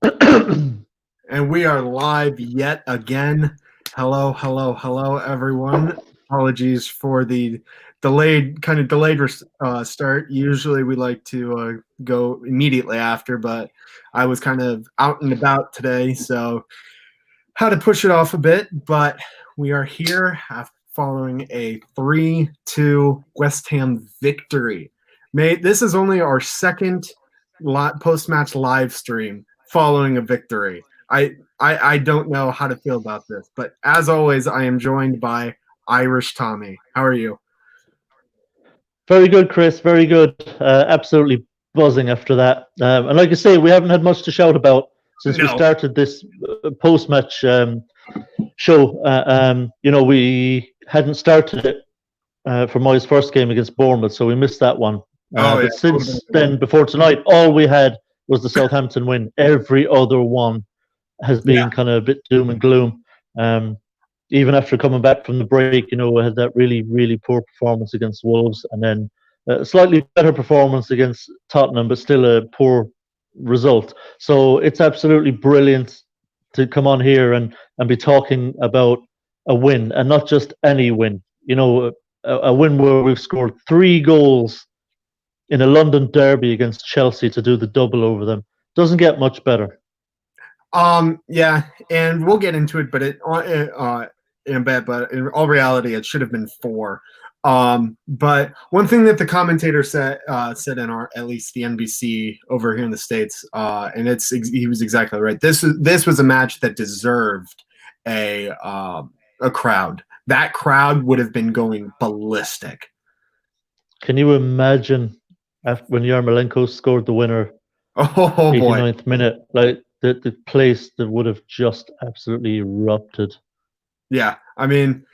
And we are live yet again. Hello, hello, hello, everyone. Apologies for the delayed start. Usually we like to go immediately after, but I was kind of out and about today, so had to push it off a bit. But we are here following a 3-2 West Ham victory. This is only our second post-match live stream following a victory. I don't know how to feel about this, but as always, I am joined by Irish Tommy. How are you? Very good, Chris. Very good. Absolutely buzzing after that. And like I say, we haven't had much to shout about since we started this post-match show. We hadn't started it for Moyes' first game against Bournemouth, so we missed that one. But since then, before tonight, all we had was the Southampton win. Every other one has been kind of a bit doom and gloom. Even after coming back from the break, we had that really, really poor performance against Wolves, and then a slightly better performance against Tottenham, but still a poor result. So it's absolutely brilliant to come on here and be talking about a win, and not just any win. A win where we've scored 3 goals in a London derby against Chelsea to do the double over them. Doesn't get much better. Yeah, and we'll get into it, but in a bit, but in all reality, it should have been 4. But one thing that the commentator said in at least the NBC over here in the States, and he was exactly right. This was a match that deserved a crowd. That crowd would have been going ballistic. Can you imagine when Yarmolenko scored the winner? Oh 89th minute, like the place that would have just absolutely erupted. Yeah, I mean,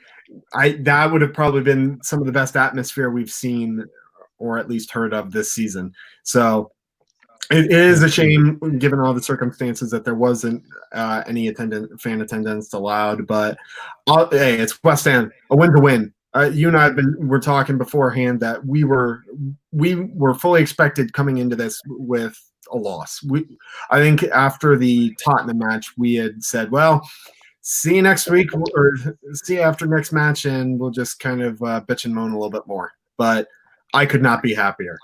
that would have probably been some of the best atmosphere we've seen, or at least heard of this season. So it is a shame, given all the circumstances, that there wasn't any fan attendance allowed. But hey, it's West Ham, a win to win. You and I were talking beforehand that we were fully expected coming into this with a loss. I think after the Tottenham match, we had said, well, see you next week, or see you after next match, and we'll just kind of bitch and moan a little bit more. But I could not be happier.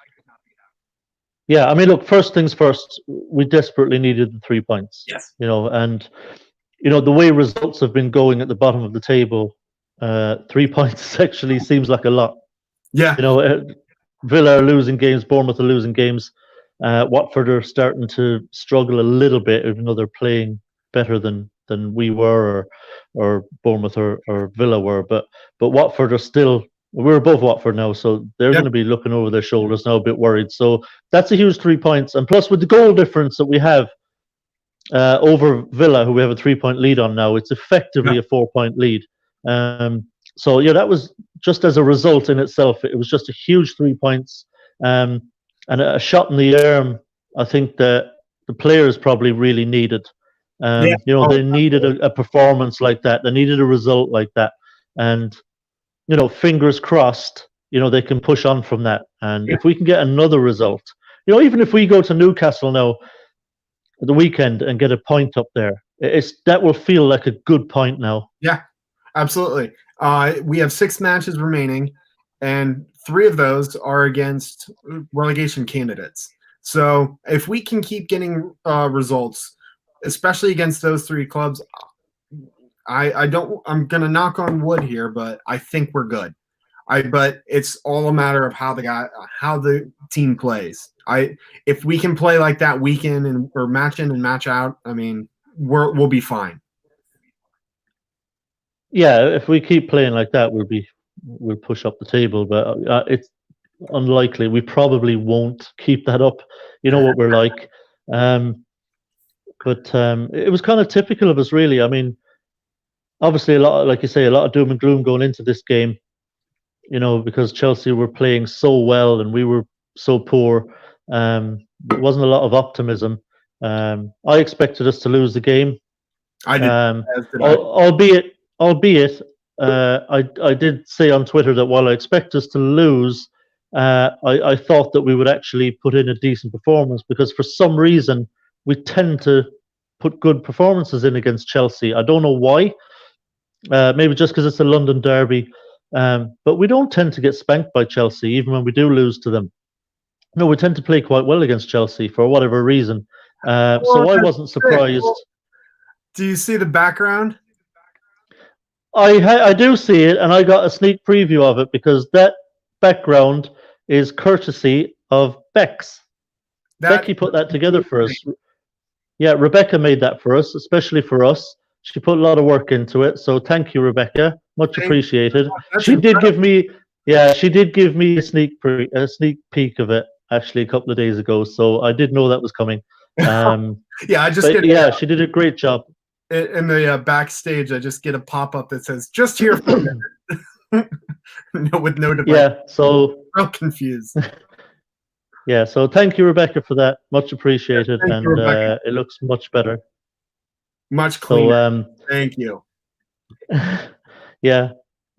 Yeah, I mean, look, first things first, we desperately needed the 3 points. Yes. And the way results have been going at the bottom of the table, 3 points actually seems like a lot. Yeah. Villa are losing games, Bournemouth are losing games. Watford are starting to struggle a little bit, even though they're playing better than we were, or Bournemouth or Villa were. But Watford are still, we're above Watford now, so they're going to be looking over their shoulders now, a bit worried. So that's a huge 3 points. And plus, with the goal difference that we have over Villa, who we have a 3-point lead on now, it's effectively a 4-point lead. So yeah, that was just as a result in itself. It was just a huge 3 points, and a shot in the arm. I think that the players probably really needed. They needed a performance like that. They needed a result like that, and fingers crossed. They can push on from that. And if we can get another result, even if we go to Newcastle now at the weekend and get a point up there, that will feel like a good point now. Yeah, absolutely. We have 6 matches remaining, and 3 of those are against relegation candidates. So if we can keep getting results, especially against those 3 clubs, I'm gonna knock on wood here, but I think we're good. But it's all a matter of how the team plays. If we can play like that week in or match in and match out, I mean, we'll be fine. Yeah, if we keep playing like that, we'll push up the table. But it's unlikely. We probably won't keep that up. You know what we're like. But it was kind of typical of us, really. I mean, obviously, like you say, a lot of doom and gloom going into this game. Because Chelsea were playing so well and we were so poor. There wasn't a lot of optimism. I expected us to lose the game. I did, albeit I did say on Twitter that while I expect us to lose, I thought that we would actually put in a decent performance, because for some reason we tend to put good performances in against Chelsea. I don't know why. Maybe just because it's a London derby. But we don't tend to get spanked by Chelsea, even when we do lose to them. No, we tend to play quite well against Chelsea for whatever reason. So I wasn't surprised. Do you see the background? I do see it, and I got a sneak preview of it because that background is courtesy of Bex. Becky put that together for us. Yeah, Rebecca made that for us, especially for us. She put a lot of work into it, so thank you, Rebecca. Much appreciated. She did give me a sneak peek of it actually a couple of days ago, so I did know that was coming. She did a great job. In the backstage, I just get a pop-up that says "just here for a minute," with no device. Yeah, so real confused. Yeah, so thank you, Rebecca, for that. Much appreciated, and it looks much better, much cleaner. So, thank you. Yeah,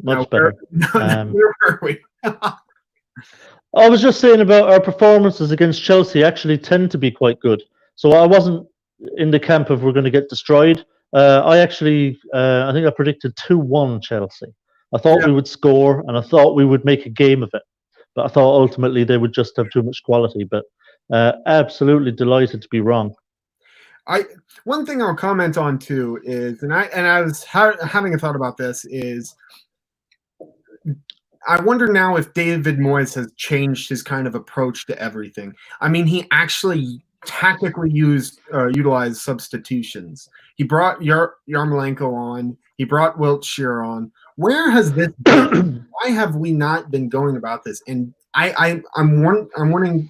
much better. Where were we? I was just saying about our performances against Chelsea actually tend to be quite good. So I wasn't in the camp of we're going to get destroyed. I think I predicted 2-1 Chelsea. I thought we would score, and I thought we would make a game of it. But I thought ultimately they would just have too much quality. But absolutely delighted to be wrong. One thing I'll comment on too is, and I was having a thought about this, is I wonder now if David Moyes has changed his kind of approach to everything. I mean, he actually tactically utilized substitutions. He brought Yarmolenko on. He brought Wiltshire on. Where has this been? Why have we not been going about this? And I'm wanting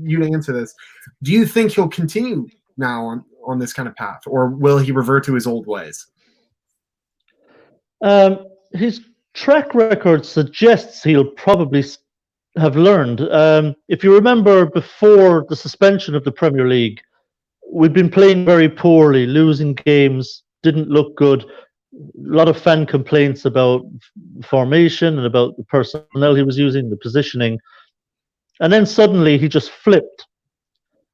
you to answer this. Do you think he'll continue now on this kind of path, or will he revert to his old ways? His track record suggests he'll probably have learned. If you remember, before the suspension of the Premier League, we'd been playing very poorly, losing games, didn't look good. A lot of fan complaints about formation and about the personnel he was using, the positioning. And then suddenly he just flipped.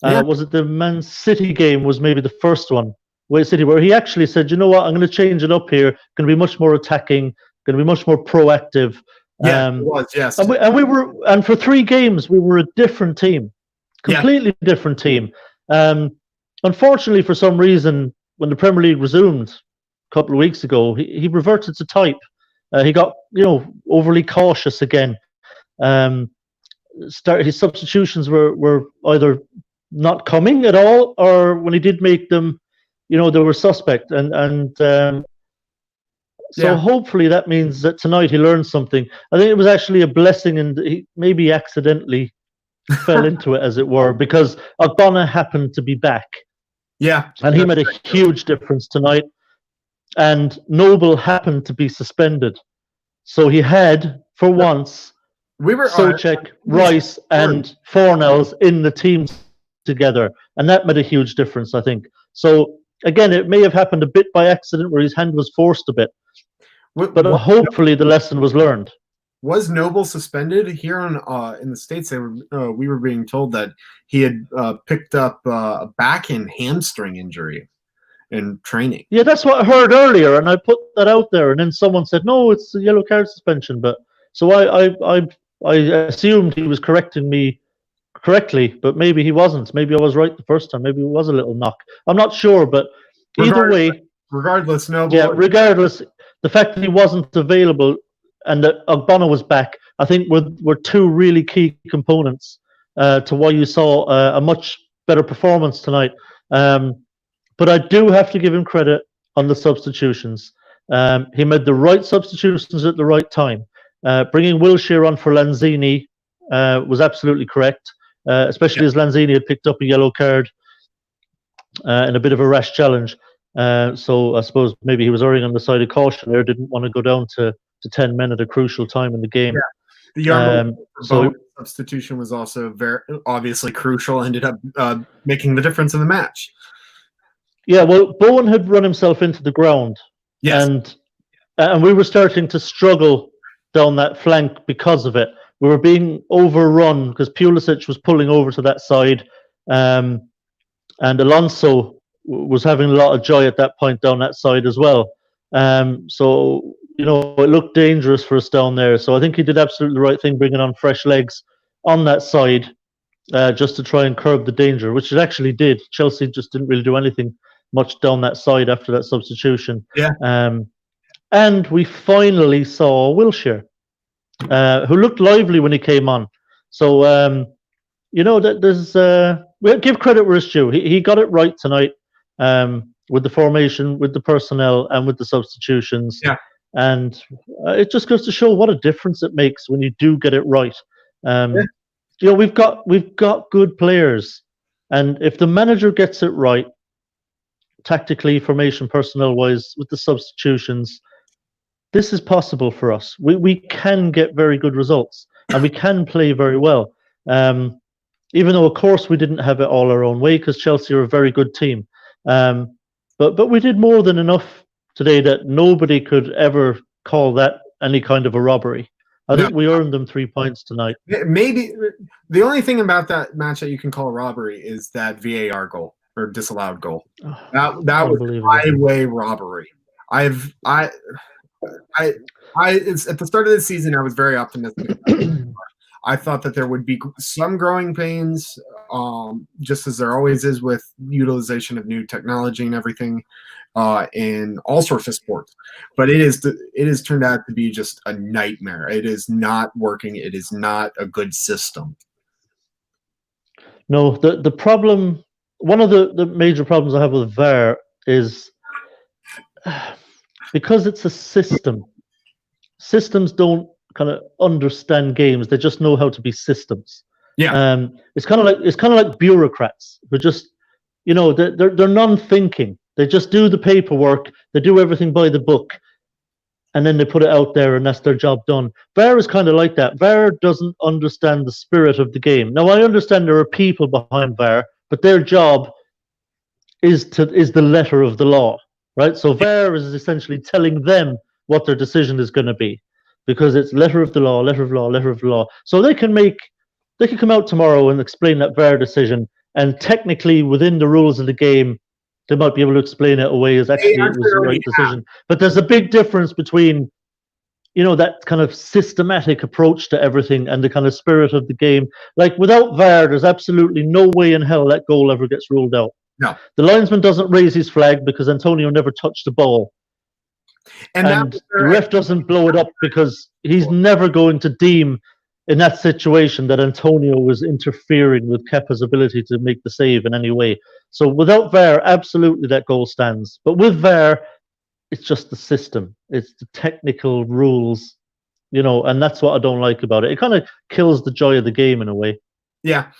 Was it the Man City game was maybe the first one, where he actually said, you know what, I'm going to change it up here, going to be much more attacking, going to be much more proactive. Yeah, it was, yes. And for 3 games, we were a different team, completely different team. Unfortunately, for some reason, when the Premier League resumed a couple of weeks ago, he reverted to type. He got, overly cautious again. His substitutions were either not coming at all, or when he did make them, they were suspect. So hopefully that means that tonight he learned something. I think it was actually a blessing, and he maybe accidentally fell into it, as it were, because Ogbonna happened to be back. Yeah. And he made a huge difference tonight. And Noble happened to be suspended. So he had, for once, Souček, Rice, and Fornells in the team together. And that made a huge difference, I think. So, again, it may have happened a bit by accident where his hand was forced a bit. But hopefully the lesson was learned. Was Noble suspended here in the States? We were being told that he had picked up a back and hamstring injury in training. Yeah, that's what I heard earlier, and I put that out there, and then someone said, no, it's a yellow card suspension. But so I assumed he was correcting me correctly, but maybe he wasn't. Maybe I was right the first time. Maybe it was a little knock. I'm not sure, but either way. Regardless, Noble. Yeah, regardless, the fact that he wasn't available and that Ogbonna was back, I think were 2 really key components to why you saw a much better performance tonight. But I do have to give him credit on the substitutions. He made the right substitutions at the right time. Bringing Wilshere on for Lanzini was absolutely correct, especially as Lanzini had picked up a yellow card in a bit of a rash challenge. So I suppose maybe he was erring on the side of caution there, didn't want to go down to 10 men at a crucial time in the game. Yeah. The substitution was also very obviously crucial, ended up making the difference in the match. Yeah, well, Bowen had run himself into the ground. Yes. And we were starting to struggle down that flank because of it. We were being overrun because Pulisic was pulling over to that side. And Alonso was having a lot of joy at that point down that side as well. So it looked dangerous for us down there. So I think he did absolutely the right thing, bringing on fresh legs on that side, just to try and curb the danger, which it actually did. Chelsea just didn't really do anything much down that side after that substitution. Yeah. And we finally saw Wilshere, who looked lively when he came on. So that there's we'll give credit where it's due. He got it right tonight, with the formation, with the personnel, and with the substitutions. Yeah. And it just goes to show what a difference it makes when you do get it right. We've got good players, and if the manager gets it right, tactically, formation, personnel wise, with the substitutions, this is possible for us. We can get very good results, and we can play very well. Even though, of course, we didn't have it all our own way, because Chelsea are a very good team. But we did more than enough today that nobody could ever call that any kind of a robbery. I think we earned them 3 points tonight. Maybe the only thing about that match that you can call a robbery is that VAR goal or disallowed goal. That was highway robbery. It's at the start of the season, I was very optimistic. I thought that there would be some growing pains, just as there always is with utilization of new technology and everything in all sorts of sports. But it has turned out to be just a nightmare. It is not working. It is not a good system. No, the problem, one of the major problems I have with VAR is because it's a system. Systems don't kind of understand games; they just know how to be systems. Yeah. It's kind of like bureaucrats who just, they're non-thinking. They just do the paperwork. They do everything by the book, and then they put it out there, and that's their job done. VAR is kind of like that. VAR doesn't understand the spirit of the game. Now, I understand there are people behind VAR, but their job is the letter of the law, right? So VAR is essentially telling them what their decision is going to be, because it's letter of the law, letter of law, letter of law. So they can come out tomorrow and explain that VAR decision, and technically within the rules of the game, they might be able to explain it away as actually it was the right decision. But there's a big difference between, that kind of systematic approach to everything and the kind of spirit of the game. Like, without VAR, there's absolutely no way in hell that goal ever gets ruled out. No. The linesman doesn't raise his flag because Antonio never touched the ball. And the ref doesn't blow it up because he's never going to deem in that situation that Antonio was interfering with Kepa's ability to make the save in any way. So without VAR, absolutely that goal stands. But with VAR, it's just the system. It's the technical rules, and that's what I don't like about it. It kind of kills the joy of the game in a way. Yeah.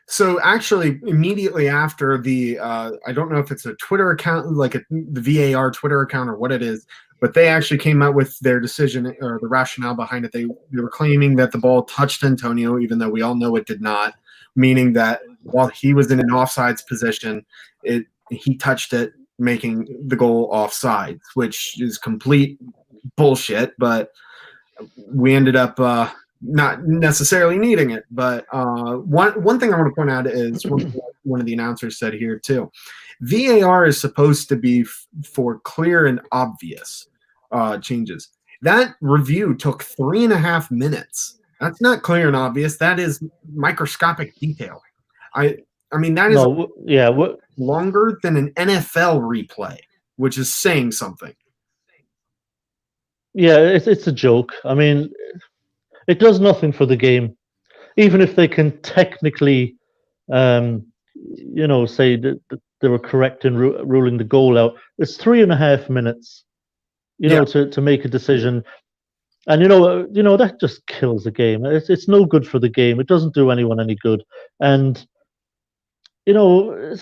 So actually, immediately after the, I don't know if it's a Twitter account, like the VAR Twitter account or what it is, but they actually came out with their decision or the rationale behind it. They were claiming that the ball touched Antonio, even though we all know it did not, meaning that while he was in an offsides position, he touched it, making the goal offsides, which is complete bullshit. But we ended up not necessarily needing it. But one thing I want to point out is one of the announcers said here too, VAR is supposed to be for clear and obvious changes. That review took 3.5 minutes. That's not clear and obvious. That is microscopic detail. I mean, that is longer than an NFL replay, which is saying something. Yeah, it's a joke. I mean, it does nothing for the game. Even if they can technically, say that they were correct in ruling the goal out, it's 3.5 minutes, to make a decision. And that just kills the game. It's no good for the game. It doesn't do anyone any good. And no,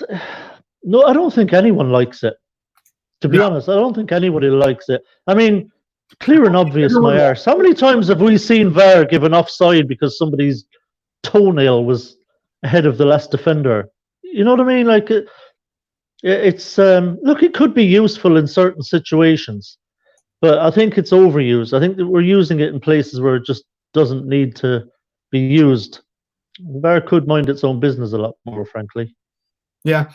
I don't think anyone likes it. To be honest, I don't think anybody likes it. I mean, clear and obvious, my arse. How many times have we seen VAR given offside because somebody's toenail was ahead of the last defender? You know what I mean? Like, it's look, it could be useful in certain situations, but I think it's overused. I think that we're using it in places where it just doesn't need to be used. VAR could mind its own business a lot more, frankly. Yeah.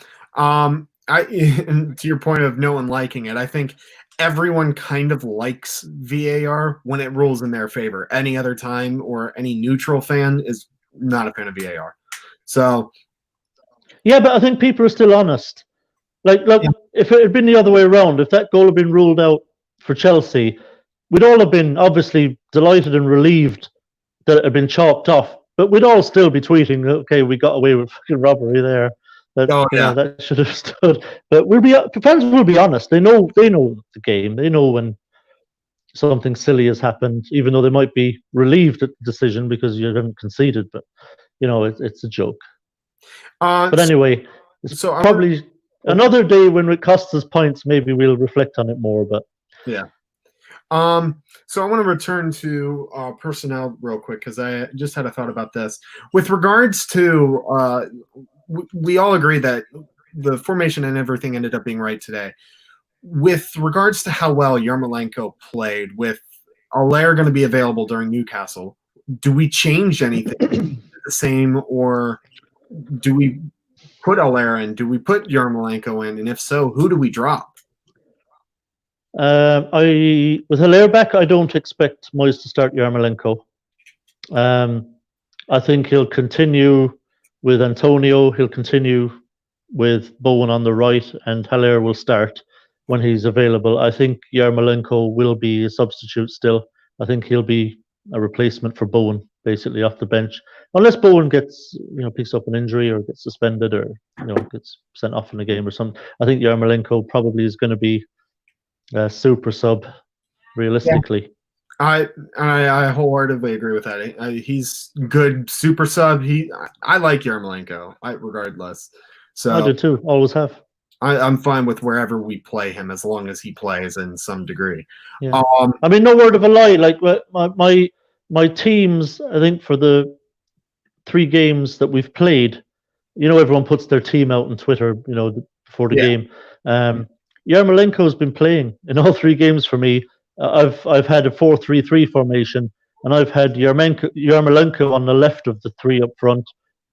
and to your point of no one liking it, I think everyone kind of likes VAR when it rules in their favor. Any other time or any neutral fan is not a fan of VAR. So Yeah, but I think people are still honest. Like, yeah, look, if it had been the other way around, if that goal had been ruled out for Chelsea, we'd all have been obviously delighted and relieved that it had been chalked off. But we'd all still be tweeting, "Okay, we got away with fucking robbery there. That oh yeah, that should have stood." But fans will be honest. They know the game. They know when something silly has happened, even though they might be relieved at the decision because you haven't conceded. But it's a joke. But so, anyway, it's so I want probably another day when it costs us points. Maybe we'll reflect on it more. But yeah. So I want to return to personnel real quick because I just had a thought about this. With regards to, we all agree that the formation and everything ended up being right today. With regards to how well Yarmolenko played, with Allaire going to be available during Newcastle, do we change anything the same, or do we put Allaire in? Do we put Yarmolenko in? And if so, who do we drop? With Hilaire back, I don't expect Moyes to start Yarmolenko. I think he'll continue with Antonio. He'll continue with Bowen on the right, and Hilaire will start when he's available. I think Yarmolenko will be a substitute still. I think he'll be a replacement for Bowen, basically off the bench, unless Bowen gets picks up an injury or gets suspended or gets sent off in a game or something. I think Yarmolenko probably is going to be super sub, realistically. Yeah. I wholeheartedly agree with that. He's good super sub. I like Yarmolenko, regardless. So I do too. Always have. I'm fine with wherever we play him as long as he plays in some degree. Yeah. I mean, no word of a lie. Like my teams, I think for the 3 games that we've played, everyone puts their team out on Twitter, before the game. Yarmolenko's been playing in all 3 games for me. I've had a 4-3-3 formation, and I've had Yarmolenko on the left of the 3 up front.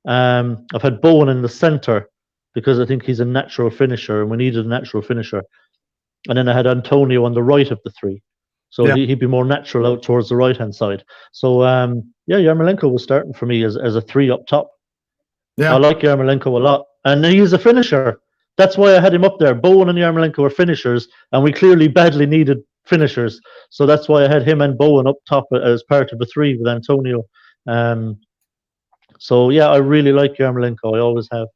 I've had Bowen in the centre because I think he's a natural finisher, and we needed a natural finisher. And then I had Antonio on the right of the 3, so he'd be more natural out towards the right hand side. So Yarmolenko was starting for me as a 3 up top. I like Yarmolenko a lot, and he's a finisher. That's why I had him up there. Bowen and Yarmolenko are finishers, and we clearly badly needed finishers. So that's why I had him and Bowen up top as part of the 3 with Antonio. So yeah, I really like Yarmolenko. I always have.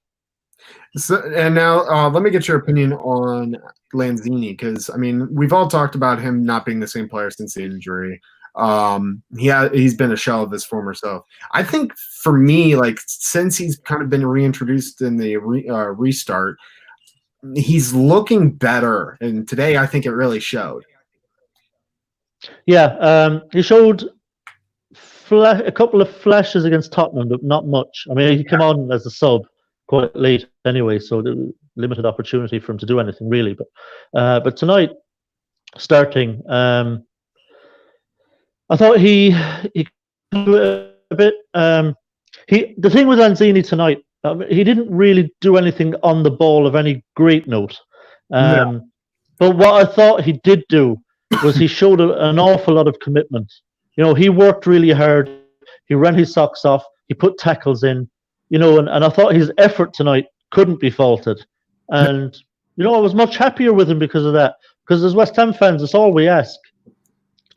So, and now let me get your opinion on Lanzini, because I mean we've all talked about him not being the same player since the injury. He's been a shell of his former self. I think for me, like since he's kind of been reintroduced in the restart, he's looking better, and today I think it really showed. Yeah, he showed a couple of flashes against Tottenham, but not much. I mean, he came on as a sub quite late anyway, so limited opportunity for him to do anything really. But tonight, starting, I thought he a bit. The thing with Lanzini tonight, he didn't really do anything on the ball of any great note. But what I thought he did do was he showed an awful lot of commitment. He worked really hard. He ran his socks off. He put tackles in. And I thought his effort tonight couldn't be faulted. And I was much happier with him because of that. Because as West Ham fans, it's all we ask.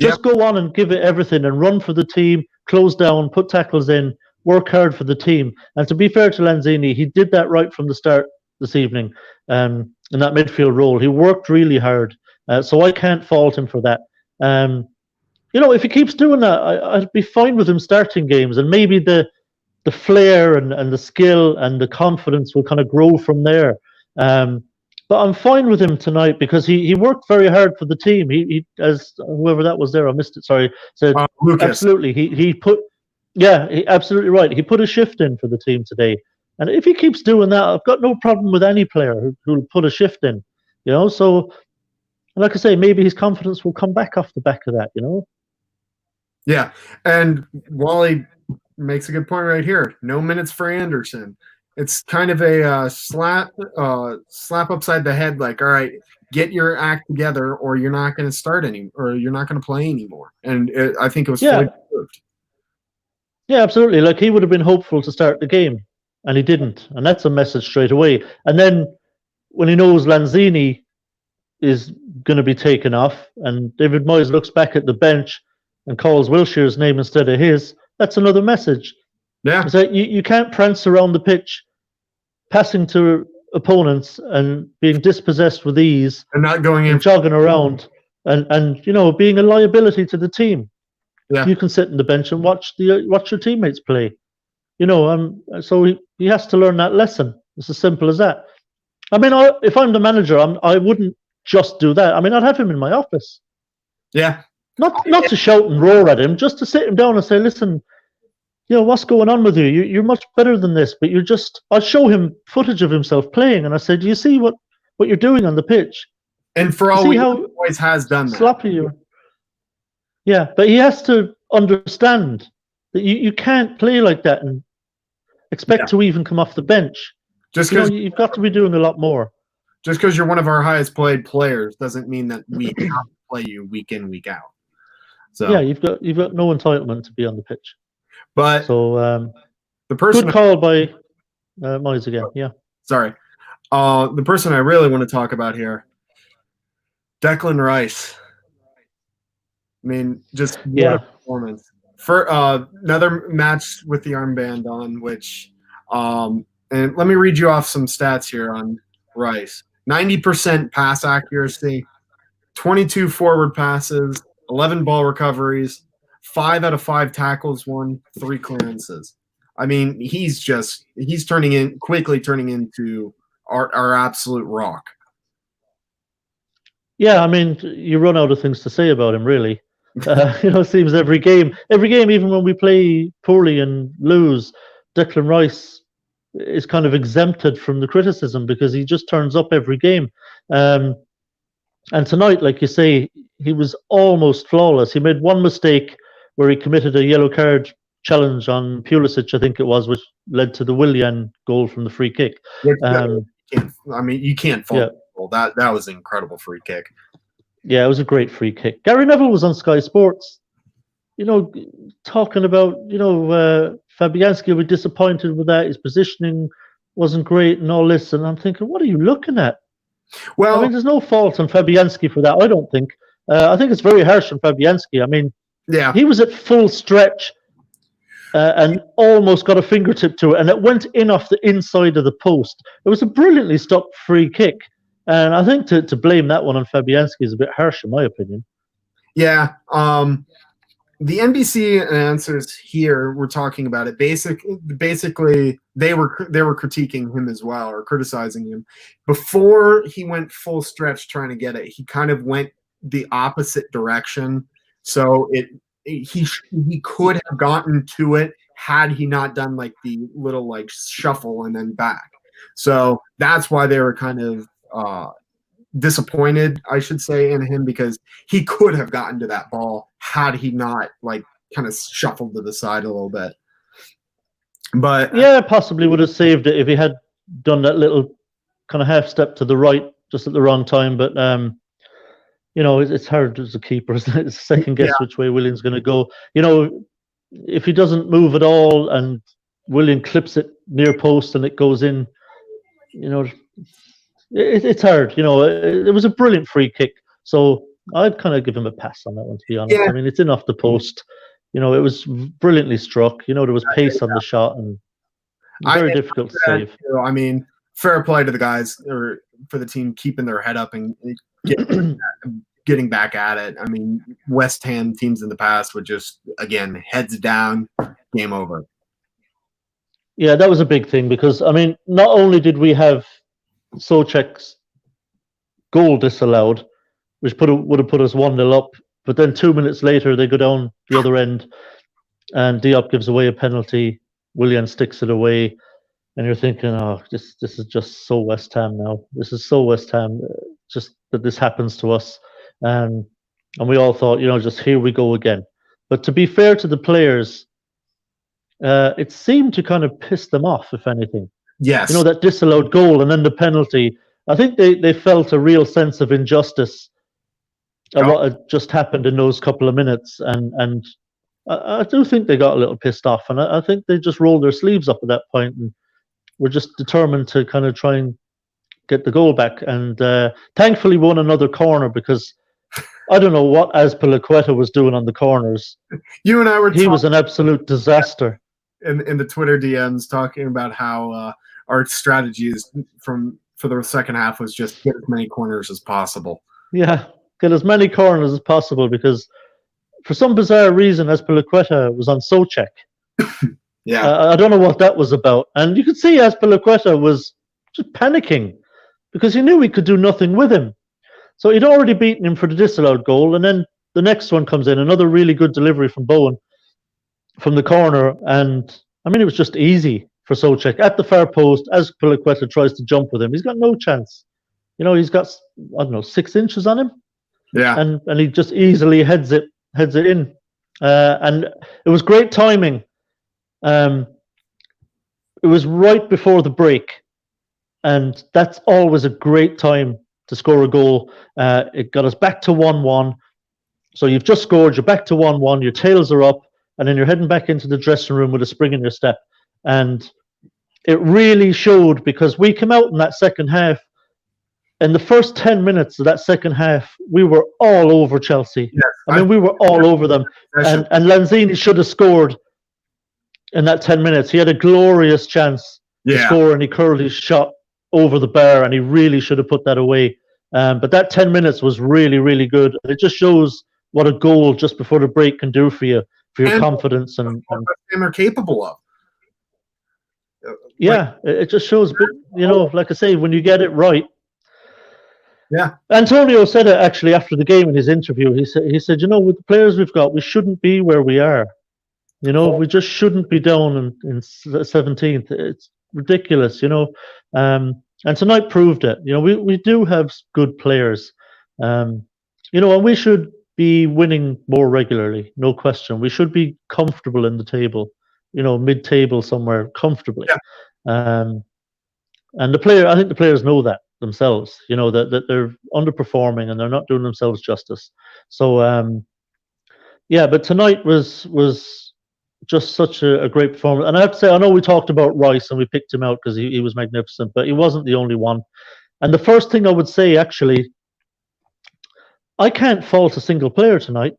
Just go on and give it everything and run for the team, close down, put tackles in, work hard for the team. And to be fair to Lanzini, he did that right from the start this evening in that midfield role. He worked really hard. So I can't fault him for that. If he keeps doing that, I'd be fine with him starting games. And maybe the flair and the skill and the confidence will kind of grow from there. But I'm fine with him tonight because he worked very hard for the team. He as whoever that was there, I missed it. Sorry, said absolutely. He put absolutely right. He put a shift in for the team today, and if he keeps doing that, I've got no problem with any player who'll put a shift in. So like I say, maybe his confidence will come back off the back of that. Yeah, and Wally makes a good point right here. No minutes for Anderson. It's kind of a slap upside the head. Like, all right, get your act together, or you're not going to start any, or you're not going to play anymore. And I think it was fully Yeah, deserved. yeah, absolutely. Like he would have been hopeful to start the game, and he didn't, and that's a message straight away. And then when he knows Lanzini is going to be taken off, and David Moyes looks back at the bench and calls Wilshere's name instead of his, that's another message. Yeah, It's like you can't prance around the pitch, passing to opponents and being dispossessed with ease and not going in. and jogging around and being a liability to the team. Yeah, You can sit on the bench and watch your teammates play. So he has to learn that lesson. It's as simple as that. I mean, if I'm the manager, I wouldn't just do that. I mean, I'd have him in my office, yeah, not to shout and roar at him, just to sit him down and say, listen, what's going on with you? You're much better than this, but I'll show him footage of himself playing. And I said, do you see what you're doing on the pitch? and for all See we how know, Moyes has done that. sloppy you are. Yeah, but he has to understand that you can't play like that and expect to even come off the bench. Just because You've got to be doing a lot more. you're one of our highest played players doesn't mean that we have to play you week in, week out. So Yeah, you've got no entitlement to be on the pitch. but So the person good call by Moyes again. Yeah. sorry. The person I really want to talk about here, Declan Rice. I mean, just what a performance. For another match with the armband on, which and let me read you off some stats here on Rice. 90% pass accuracy, 22 forward passes, 11 ball recoveries, 5 out of 5 tackles won, 3 clearances. I mean, he's quickly turning into our absolute rock. Yeah, I mean, you run out of things to say about him, really. It seems every game, even when we play poorly and lose, Declan Rice is kind of exempted from the criticism because he just turns up every game. And tonight, like you say, he was almost flawless. He made one mistake where he committed a yellow card challenge on Pulisic, I think it was, which led to the Willian goal from the free kick. You can't fault that. That was an incredible free kick. Yeah, it was a great free kick. Gary Neville was on Sky Sports, talking about, Fabianski will be disappointed with that. His positioning wasn't great and all this. And I'm thinking, what are you looking at? Well, I mean, there's no fault on Fabianski for that, I don't think. I think it's very harsh on Fabianski. I mean, yeah, he was at full stretch and almost got a fingertip to it, and it went in off the inside of the post. It was a brilliantly stopped free kick. And I think to blame that one on Fabianski is a bit harsh, in my opinion. Yeah. The NBC announcers here were talking about it. Basically, they were critiquing him as well, or criticizing him. Before he went full stretch trying to get it, he kind of went the opposite direction. So he could have gotten to it had he not done like the little like shuffle and then back. So that's why they were kind of disappointed, I should say, in him, because he could have gotten to that ball had he not like kind of shuffled to the side a little bit. But yeah, possibly would have saved it if he had done that little kind of half step to the right just at the wrong time. But it's hard as a keeper, isn't it? It's second guess which way Willian's going to go. If he doesn't move at all and Willian clips it near post and it goes in, it's hard. It was a brilliant free kick. So I'd kind of give him a pass on that one, to be honest. I mean, it's in off the post. It was brilliantly struck. There was pace on the shot and very difficult to save. I mean, fair play to the guys or for the team keeping their head up and getting back at it. I mean, West Ham teams in the past would just, again, heads down, game over. Yeah, that was a big thing because, I mean, not only did we have Souček's goal disallowed, which would have put us 1-0 up, but then 2 minutes later they go down the other end and Diop gives away a penalty. Willian sticks it away, and you're thinking, oh, this is just so West Ham now. This is so West Ham, just that this happens to us. And we all thought, just here we go again. But to be fair to the players, it seemed to kind of piss them off, if anything. Yes. that disallowed goal and then the penalty. I think they felt a real sense of injustice at what had just happened in those couple of minutes, and I do think they got a little pissed off, and I think they just rolled their sleeves up at that point and were just determined to kind of try and get the goal back, and thankfully won another corner, because I don't know what Azpilicueta was doing on the corners. You and I were He was an absolute disaster. In the Twitter DMs talking about how our strategy is for the second half was just get as many corners as possible. Yeah, get as many corners as possible, because for some bizarre reason Azpilicueta was on Souček. Yeah. I don't know what that was about. And you could see Azpilicueta was just panicking because he knew he could do nothing with him. So he'd already beaten him for the disallowed goal, and then the next one comes in, another really good delivery from Bowen from the corner, and I mean, it was just easy for Souček at the far post. As Azpilicueta tries to jump with him, he's got no chance. He's got, I don't know, 6 inches on him. Yeah. And he just easily heads it in. And it was great timing. It was right before the break, and that's always a great time to score a goal. It got us back to 1-1. So you've just scored, you're back to 1-1, your tails are up, and then you're heading back into the dressing room with a spring in your step. And it really showed, because we came out in that second half. In the first 10 minutes of that second half, we were all over Chelsea. Yes, I mean, we were all over them. And Lanzini should have scored in that 10 minutes. He had a glorious chance to score, and he curled his shot over the bar, and he really should have put that away. But that 10 minutes was really, really good. It just shows what a goal just before the break can do for you, for your confidence. And what they're capable of. Yeah, it just shows, like I say, when you get it right. Yeah. Antonio said it actually after the game in his interview. He said, with the players we've got, we shouldn't be where we are. We just shouldn't be down in 17th. It's ridiculous, and tonight proved it. We do have good players, and we should be winning more regularly, no question. We should be comfortable in the table, mid-table somewhere comfortably. Yeah. And I think the players know that themselves, that they're underperforming and they're not doing themselves justice. So, but tonight was just such a great performance. And I have to say, I know we talked about Rice and we picked him out because he was magnificent, but he wasn't the only one. And the first thing I would say, actually, I can't fault a single player tonight.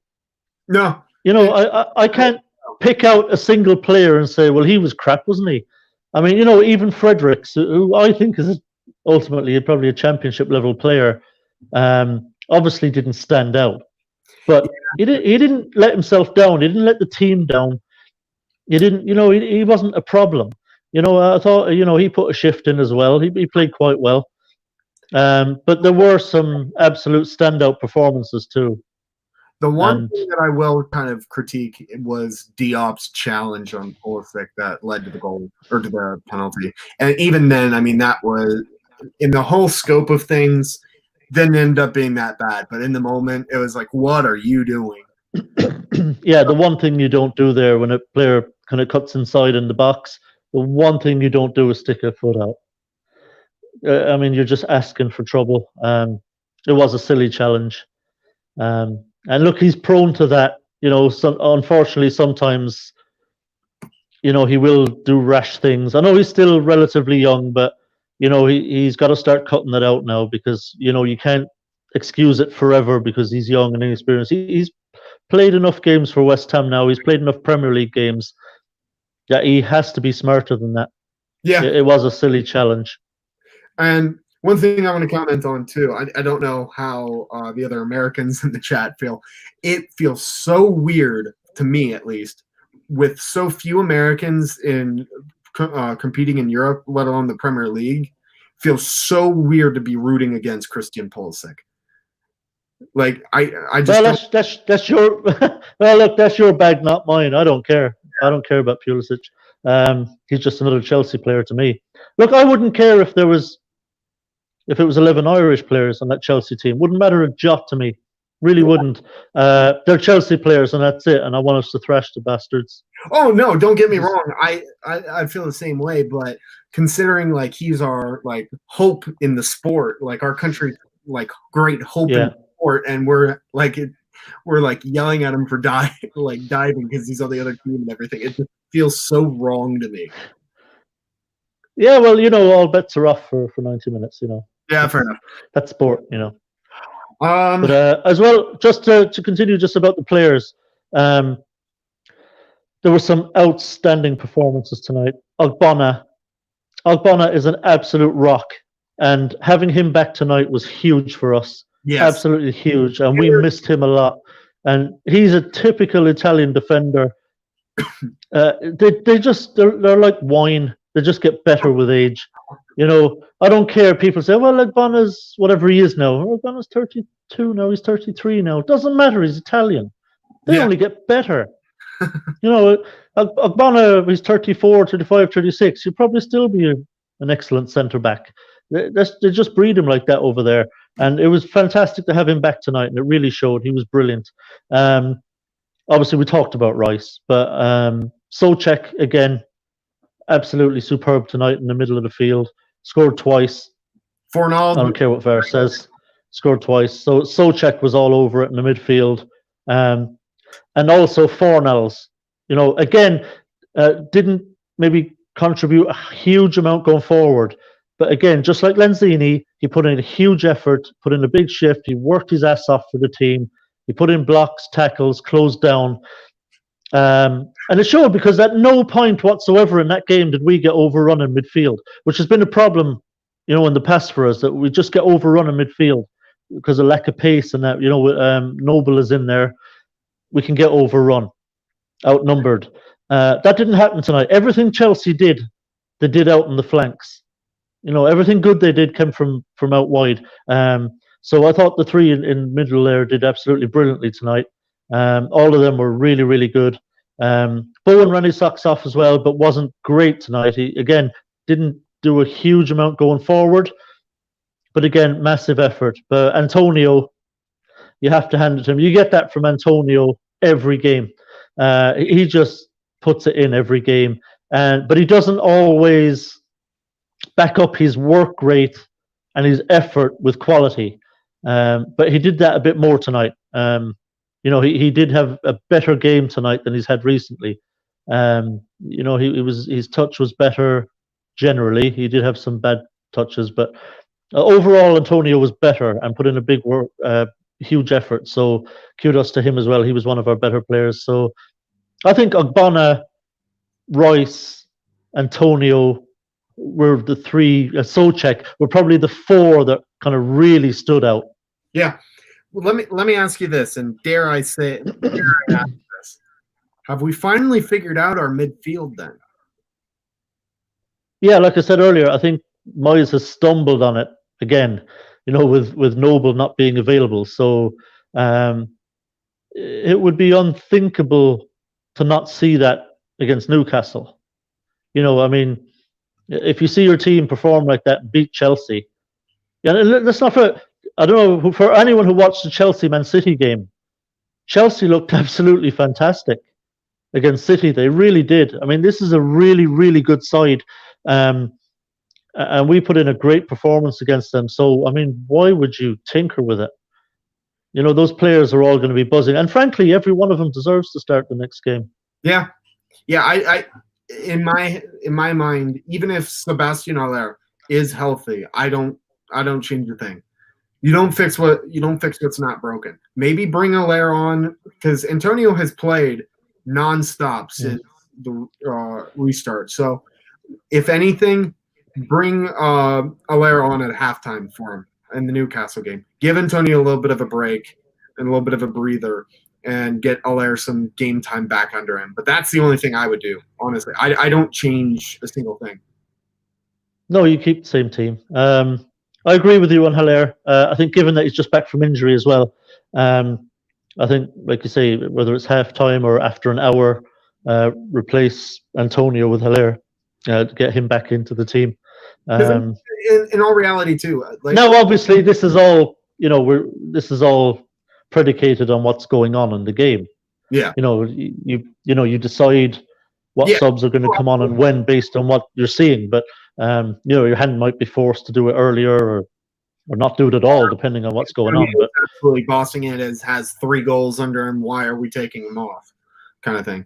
No. I can't pick out a single player and say, well, he was crap, wasn't he? I mean, even Fredericks, who I think is ultimately probably a championship level player, obviously didn't stand out. But he didn't let himself down. He didn't let the team down. He didn't, he wasn't a problem. I thought, he put a shift in as well. He played quite well. But there were some absolute standout performances too. The one thing that I will kind of critique was Diop's challenge on Pulisic that led to the goal or to the penalty. And even then, I mean, that was in the whole scope of things, didn't end up being that bad. But in the moment, it was like, what are you doing? Yeah, the one thing you don't do there when a player kind of cuts inside in the box, the one thing you don't do is stick a foot out. I mean, you're just asking for trouble. It was a silly challenge. And look, he's prone to that. Unfortunately, sometimes, he will do rash things. I know he's still relatively young, but, he's got to start cutting it out now because, you can't excuse it forever because he's young and inexperienced. He's played enough games for West Ham now. He's played enough Premier League games. Yeah, he has to be smarter than that. Yeah. It was a silly challenge. And one thing I want to comment on too, I don't know how the other Americans in the chat feel. It feels so weird to me, at least, with so few Americans in competing in Europe, let alone the Premier League. Feels so weird to be rooting against Christian Pulisic. Like I just that's your well, look, that's your bag, not mine. I don't care. I don't care about Pulisic. He's just another Chelsea player to me. Look, I wouldn't care if it was 11 Irish players on that Chelsea team. Wouldn't matter a jot to me. Really wouldn't. They're Chelsea players, and that's it. And I want us to thrash the bastards. Oh no, don't get me wrong. I feel the same way, but considering like he's our like hope in the sport, like our country's like great hope in the sport, and we're like yelling at him for diving because he's on the other team and everything. It just feels so wrong to me. Yeah, well, all bets are off for 90 minutes. Yeah, fair enough. That's sport. But as well, just to continue, just about the players. There were some outstanding performances tonight. Ogbonna is an absolute rock, and having him back tonight was huge for us. Yes. Absolutely huge, and we missed him a lot. And he's a typical Italian defender. They're like wine. They just get better with age. I don't care. People say, well, Ogbonna's whatever he is now. Ogbonna's 32 now. He's 33 now. It doesn't matter. He's Italian. They only get better. Ogbonna, he's 34, 35, 36. He'll probably still be an excellent centre back. They just breed him like that over there. And it was fantastic to have him back tonight, and it really showed. He was brilliant. Obviously, we talked about Rice, but Souček, again, absolutely superb tonight in the middle of the field. Scored twice. Fornal. I don't care what VAR says. Scored twice. So Souček was all over it in the midfield. And also Fornals, again, didn't maybe contribute a huge amount going forward. But again, just like Lanzini, he put in a huge effort, put in a big shift. He worked his ass off for the team. He put in blocks, tackles, closed down. And it showed, because at no point whatsoever in that game did we get overrun in midfield, which has been a problem, in the past for us, that we just get overrun in midfield because of lack of pace and that, Noble is in there. We can get overrun, outnumbered. That didn't happen tonight. Everything Chelsea did, they did out on the flanks. Everything good they did came from out wide. So I thought the three in middle there did absolutely brilliantly tonight. All of them were really, really good. Bowen ran his socks off as well, but wasn't great tonight. He, again, didn't do a huge amount going forward. But again, massive effort. But Antonio, you have to hand it to him. You get that from Antonio every game. He just puts it in every game. But he doesn't always back up his work rate and his effort with quality. But he did that a bit more tonight. He did have a better game tonight than he's had recently. His touch was better generally. He did have some bad touches, but overall Antonio was better and put in a big work, huge effort. So kudos to him as well. He was one of our better players. So I think Ogbonna, Rice, Antonio were the three. Souček were probably the four that kind of really stood out. Yeah. Well, let me ask you this, and dare I ask this: have we finally figured out our midfield then? Yeah, like I said earlier, I think Moyes has stumbled on it again. With Noble not being available, so it would be unthinkable to not see that against Newcastle. If you see your team perform like that, and beat Chelsea, let's not forget. I don't know, for anyone who watched the Chelsea-Man City game, Chelsea looked absolutely fantastic against City. They really did. This is a really, really good side. And we put in a great performance against them. So, why would you tinker with it? Those players are all going to be buzzing. And frankly, every one of them deserves to start the next game. Yeah. Yeah, I in my mind, even if Sebastian Haller is healthy, I don't change a thing. You don't fix what's not broken. Maybe bring Haller on, because Antonio has played nonstop since the restart. So, if anything, bring Haller on at halftime for him in the Newcastle game. Give Antonio a little bit of a break and a little bit of a breather, and get Haller some game time back under him. But that's the only thing I would do, honestly. I don't change a single thing. No, you keep the same team. I agree with you on Haller. I think given that he's just back from injury as well, I think, like you say, whether it's half-time or after an hour, replace Antonio with Haller, get him back into the team. In all reality, too. Now, obviously, this is all predicated on what's going on in the game. Yeah. You decide what Yeah. subs are going to come on and when based on what you're seeing. But your hand might be forced to do it earlier or not do it at all, depending on what's going on. But absolutely bossing it has 3 goals under him. Why are we taking him off? Kind of thing.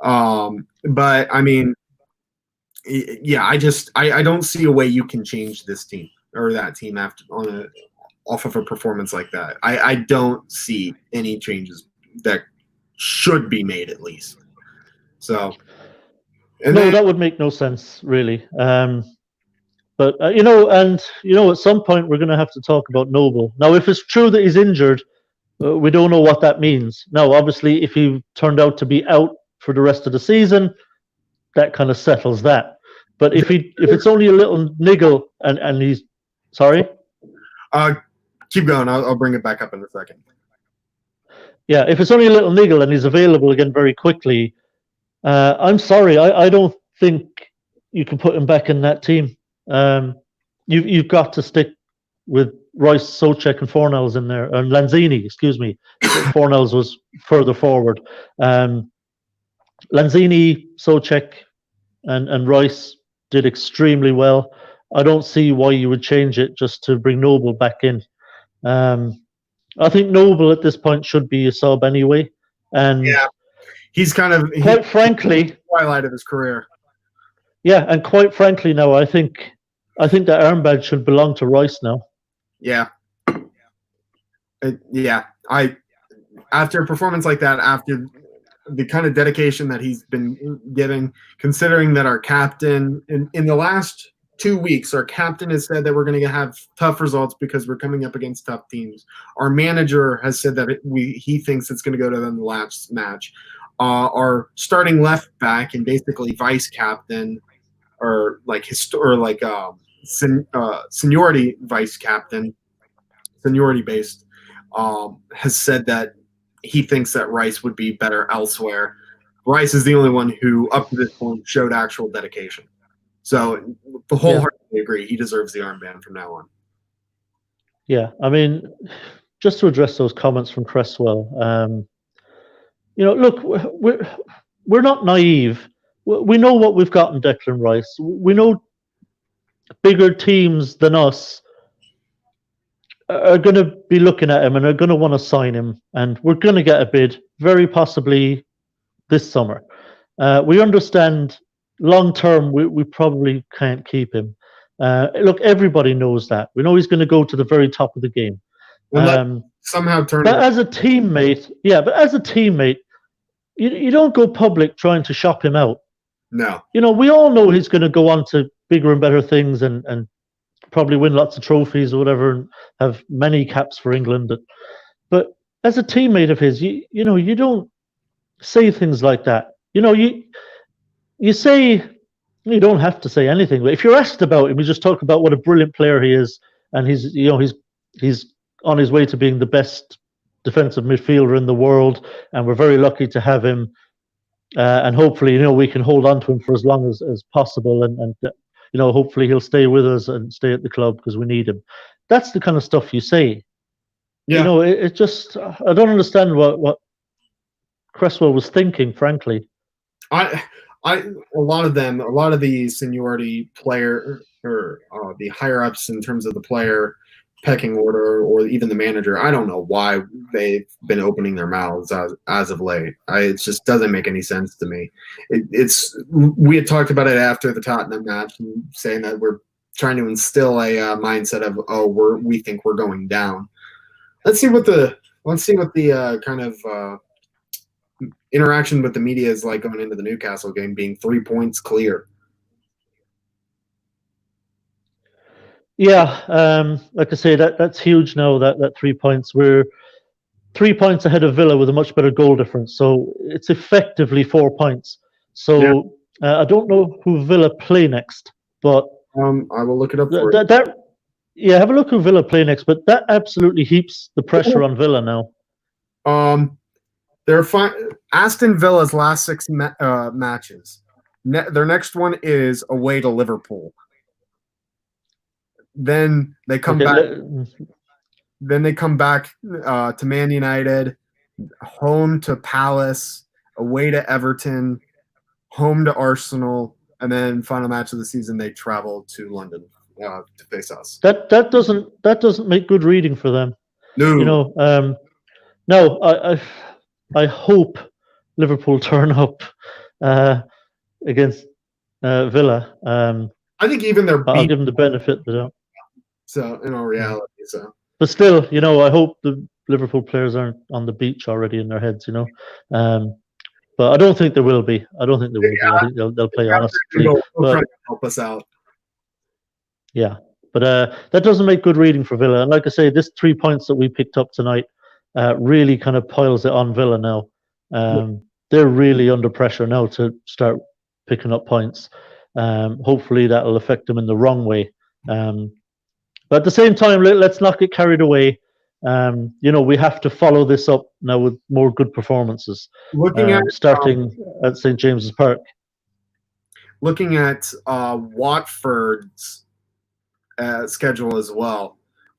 But I mean, yeah, I don't see a way you can change this team or that team off of a performance like that. I don't see any changes that should be made, at least. So, that would make no sense, really. But at some point we're going to have to talk about Noble. Now, if it's true that he's injured, we don't know what that means. Now, obviously, if he turned out to be out for the rest of the season, that kind of settles that. But if it's only a little niggle and he's sorry, keep going. I'll bring it back up in a second. Yeah, if it's only a little niggle and he's available again very quickly, I'm sorry, I don't think you can put him back in that team. You've got to stick with Royce, Souček, and Fornells in there, and Lanzini. Excuse me, Fornells was further forward. Lanzini, Souček, and Royce did extremely well. I don't see why you would change it just to bring Noble back in. I think Noble at this point should be a sub anyway. And yeah, he's quite frankly twilight of his career. Yeah, and quite frankly now, I think that armband should belong to Royce now. Yeah. After a performance like that, after the kind of dedication that he's been giving, considering that our captain in the last 2 weeks, our captain has said that we're going to have tough results because we're coming up against tough teams. Our manager has said that he thinks it's going to go to them the last match. Our starting left back and basically vice captain, or seniority vice captain, seniority based, has said that he thinks that Rice would be better elsewhere. Rice is the only one who, up to this point, showed actual dedication. So, wholeheartedly agree. He deserves the armband from now on. Yeah, I mean, just to address those comments from Cresswell, look, we're not naive. We know what we've got in Declan Rice. We know bigger teams than us are going to be looking at him and are going to want to sign him, and we're going to get a bid, very possibly this summer. We understand long term we probably can't keep him. Look, everybody knows that. We know he's going to go to the very top of the game. Somehow turn. But as a teammate, you don't go public trying to shop him out. No. We all know he's going to go on to bigger and better things and probably win lots of trophies or whatever and have many caps for England. But as a teammate of his, you don't say things like that. You say, you don't have to say anything, but if you're asked about him, you just talk about what a brilliant player he is, and he's on his way to being the best defensive midfielder in the world, and we're very lucky to have him. And hopefully, we can hold on to him for as long as possible, and hopefully he'll stay with us and stay at the club because we need him. That's the kind of stuff you say. Yeah. It just, I don't understand what Cresswell was thinking, frankly. A lot of the seniority player or the higher ups in terms of the player pecking order, or even the manager, I don't know why they've been opening their mouths as of late. It just doesn't make any sense to me. We had talked about it after the Tottenham match, saying that we're trying to instill a mindset of we think we're going down. Let's see what the kind of interaction with the media is like going into the Newcastle game, being 3 points clear. Yeah, like I say, that's huge now. That 3 points, we're 3 points ahead of Villa with a much better goal difference. So it's effectively 4 points. So yeah. I don't know who Villa play next, but I will look it up for you. Yeah, have a look who Villa play next. But that absolutely heaps the pressure on Villa now. They're fine. Aston Villa's last 6 matches. Their next one is away to Liverpool. Then they come back. Then they come back to Man United, home to Palace, away to Everton, home to Arsenal, and then final match of the season they travel to London to face us. That doesn't make good reading for them. You No, know, no, I hope Liverpool turn up against Villa. I think even they're I'll beat. give them the benefit of the doubt. So in all reality, so But still, I hope the Liverpool players aren't on the beach already in their heads. But I don't think there will be. I don't think there will be. I think they'll play honestly. They'll try But to help us out. yeah, but that doesn't make good reading for Villa. And like I say, this 3 points that we picked up tonight really kind of piles it on Villa now. They're really under pressure now to start picking up points. Hopefully that'll affect them in the wrong way. But at the same time, let's not get carried away. We have to follow this up now with more good performances. Starting at St. James's Park. Looking at Watford's schedule as well.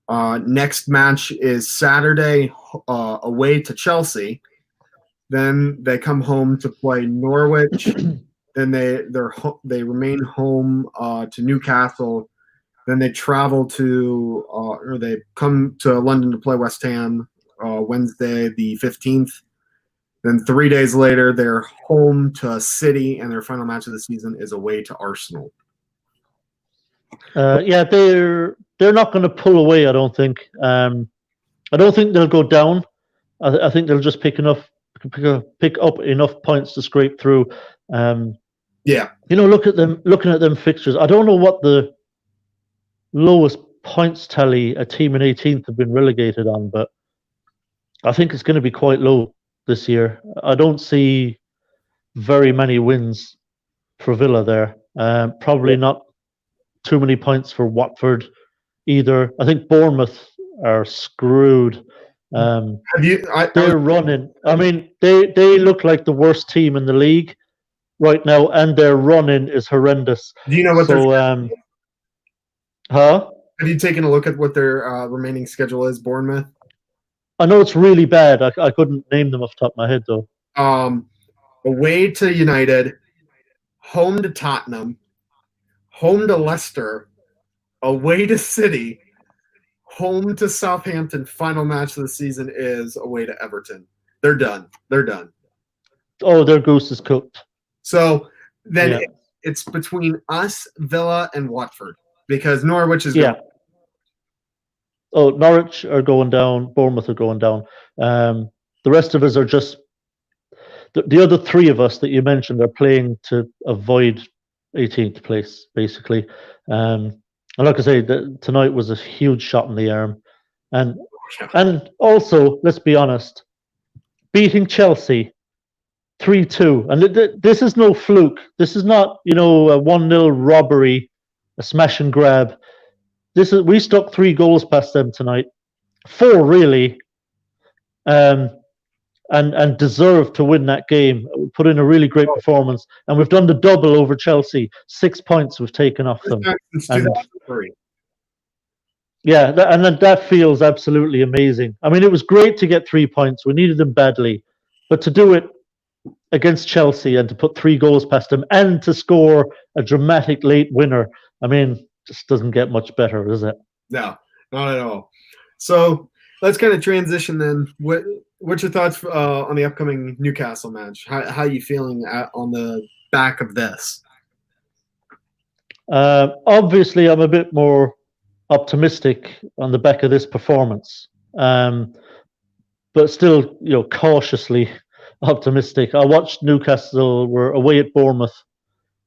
Next match is Saturday away to Chelsea. Then they come home to play Norwich. Then they remain home to Newcastle. Then they travel or they come to London to play West Ham Wednesday the 15th. Then 3 days later, they're home to City, and their final match of the season is away to Arsenal. Yeah, they're not going to pull away. I don't think. I don't think they'll go down. I think they'll just pick up enough points to scrape through. Yeah. Looking at them fixtures. I don't know what the lowest points tally a team in 18th have been relegated on, but I think it's going to be quite low this year. I don't see very many wins for Villa there. Probably not too many points for Watford either. I think Bournemouth are screwed. They're running. I mean, they look like the worst team in the league right now, and their running is horrendous. Do you know what their Huh? Have you taken a look at what their remaining schedule is, Bournemouth? I know it's really bad. I couldn't name them off the top of my head, though. Away to United, home to Tottenham, home to Leicester, away to City, home to Southampton. Final match of the season is away to Everton. They're done. Oh, their goose is cooked. So then it's between us, Villa, and Watford. Because Norwich is going. Oh, Norwich are going down. Bournemouth are going down. The rest of us are just the other three of us that you mentioned are playing to avoid 18th place, basically. And like I say, tonight was a huge shot in the arm, and also let's be honest, beating Chelsea 3-2, and this is no fluke. This is not a 1-0 robbery, a smash and grab. We stuck 3 goals past them tonight, 4 really, and deserved to win that game. We put in a really great performance, and we've done the double over Chelsea. 6 points we've taken off them. Yeah, that feels absolutely amazing. I mean, it was great to get 3 points. We needed them badly, but to do it against Chelsea and to put 3 goals past them and to score a dramatic late winner, I mean, just doesn't get much better, does it? No, not at all. So let's kind of transition then. What's your thoughts on the upcoming Newcastle match? How are you feeling on the back of this? Obviously, I'm a bit more optimistic on the back of this performance, but still, cautiously optimistic. I watched Newcastle were away at Bournemouth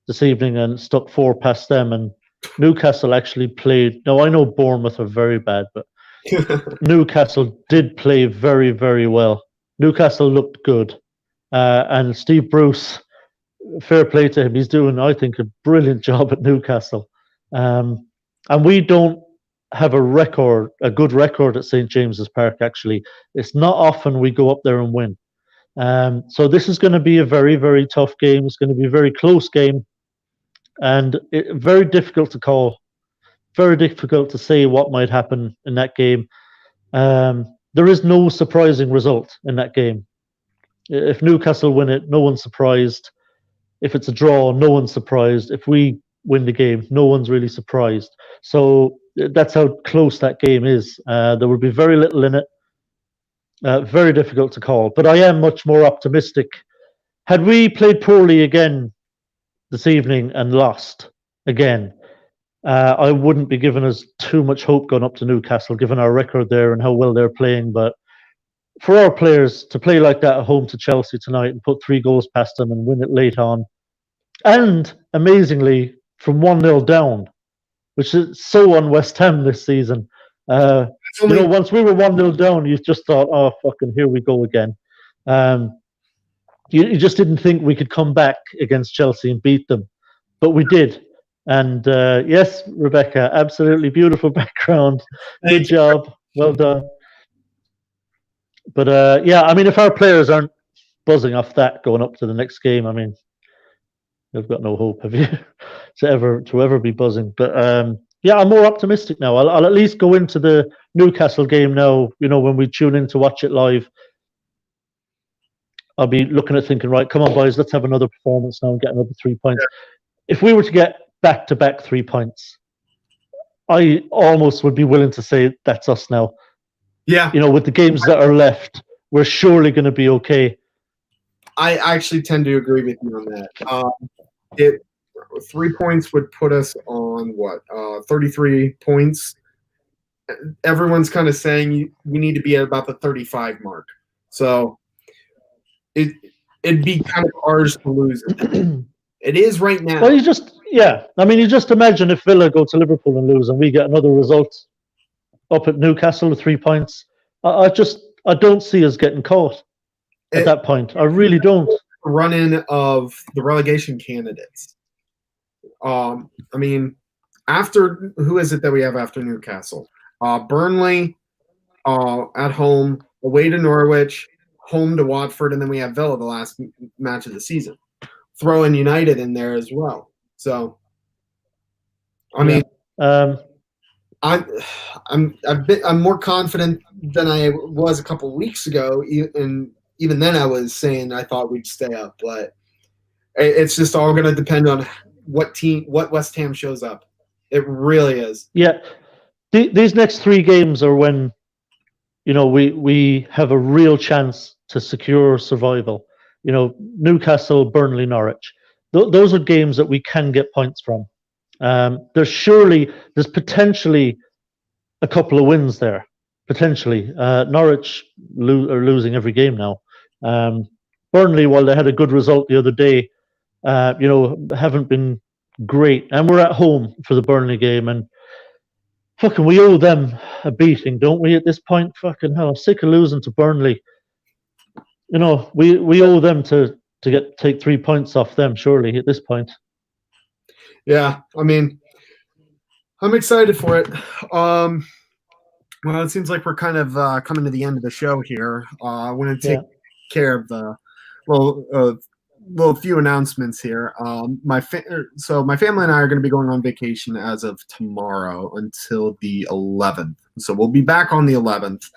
this evening and stuck 4 past them, and Newcastle actually played. Now, I know Bournemouth are very bad, but Newcastle did play very, very well. Newcastle looked good. And Steve Bruce, fair play to him. He's doing, I think, a brilliant job at Newcastle. And we don't have a good record at St. James's Park, actually. It's not often we go up there and win. So this is going to be a very, very tough game. It's going to be a very close game. And very difficult to call, very difficult to say what might happen in that game. There is no surprising result in that game. If Newcastle win it, no one's surprised. If it's a draw, no one's surprised. If we win the game, no one's really surprised. So that's how close that game is. There will be very little in it. Very difficult to call. But I am much more optimistic. Had we played poorly again this evening and lost again, I wouldn't be giving us too much hope going up to Newcastle, given our record there and how well they're playing. But for our players to play like that at home to Chelsea tonight and put 3 goals past them and win it late on, and amazingly from 1-0 down, which is so on West Ham this season. Once we were 1-0 down, you just thought, oh, fucking, here we go again. You just didn't think we could come back against Chelsea and beat them, but we did. And yes, Rebecca, absolutely beautiful background. Good job. Well done. But yeah, I mean, if our players aren't buzzing off that going up to the next game, I mean, you've got no hope, have you, to ever be buzzing? But yeah, I'm more optimistic now. I'll at least go into the Newcastle game now. When we tune in to watch it live, I'll be looking at thinking, right, come on, boys, let's have another performance now and get another 3 points. Yeah. If we were to get back-to-back 3 points, I almost would be willing to say that's us now. Yeah. With the games that are left, we're surely going to be okay. I actually tend to agree with you on that. 3 points would put us on 33 points. Everyone's kind of saying we need to be at about the 35 mark. So it'd be kind of ours to lose. It is right now. Well, you just imagine if Villa go to Liverpool and lose and we get another result up at Newcastle with 3 points. I don't see us getting caught at that point. I really don't. Run-in of the relegation candidates. I mean, after who is it that we have after Newcastle? Burnley at home, away to Norwich, home to Watford, and then we have Villa the last match of the season. Throw in United in there as well. So, I mean, I'm more confident than I was a couple of weeks ago, and even then I was saying I thought we'd stay up, but it's just all going to depend on what West Ham shows up. It really is. Yeah, these next 3 games are when we have a real chance to secure survival. Newcastle, Burnley, Norwich. Those are games that we can get points from. There's potentially a couple of wins there. Potentially, Norwich are losing every game now. Burnley, while they had a good result the other day, haven't been great. And we're at home for the Burnley game, and fucking we owe them a beating, don't we? At this point, fucking hell, I'm sick of losing to Burnley. We owe them to take 3 points off them, surely, at this point. Yeah, I mean, I'm excited for it. Well, it seems like we're kind of coming to the end of the show here. I want to take care of the little few announcements here. My family and I are going to be going on vacation as of tomorrow until the 11th. So we'll be back on the 11th.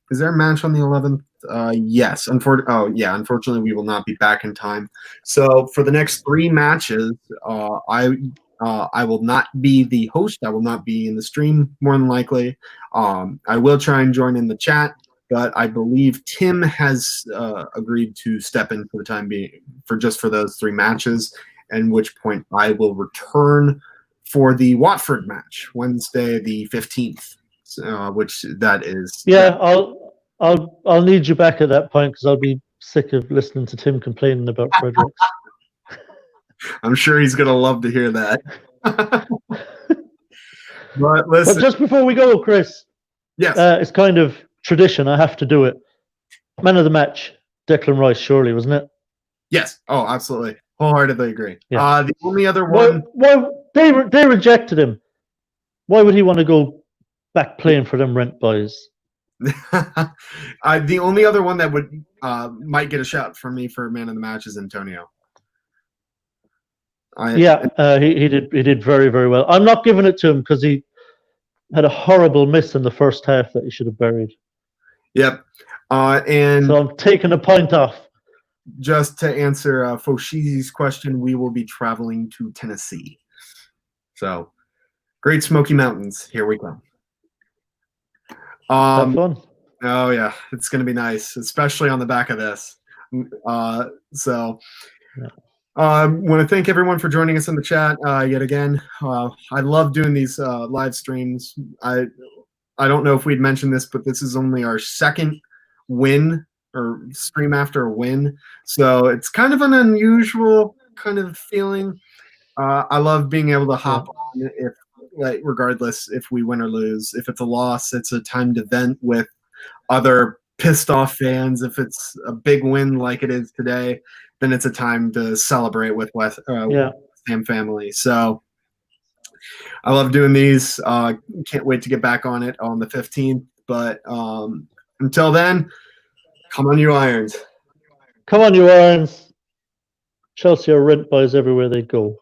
Is there a match on the 11th? Yes. Unfortunately, we will not be back in time. So for the next 3 matches, I will not be the host. I will not be in the stream, more than likely. I will try and join in the chat, but I believe Tim has agreed to step in for the time being for those 3 matches, at which point I will return for the Watford match, Wednesday the 15th, which that is. Yeah, I'll need you back at that point because I'll be sick of listening to Tim complaining about Fredericks. I'm sure he's going to love to hear that. But listen. But just before we go, Chris, yes, it's kind of tradition. I have to do it. Man of the match, Declan Rice, surely, wasn't it? Yes. Oh, absolutely. Wholeheartedly agree. Yeah. The only other one. Why they rejected him? Why would he want to go back playing for them rent boys? The only other one that would might get a shot from me for man of the match is Antonio. He did very, very well. I'm not giving it to him because had a horrible miss in the first half that he should have buried. Yep. And So I'm taking a point off. just to answer Foshizi's question, we will be traveling to Tennessee. So, Great Smoky Mountains, here we come. Have fun. Oh yeah, it's going to be nice, especially on the back of this. So, want to thank everyone for joining us in the chat yet again. I love doing these live streams. I don't know if we'd mentioned this, but this is only our second win or stream after a win, so it's kind of an unusual kind of feeling. I love being able to hop on if, like, regardless if we win or lose. If it's a loss, it's a time to vent with other pissed off fans. If it's a big win like it is today, then it's a time to celebrate with West Ham family. So I love doing these. Can't wait to get back on it on the 15th. But until then, come on, you Irons. Come on, you Irons. Chelsea are rent boys everywhere they go.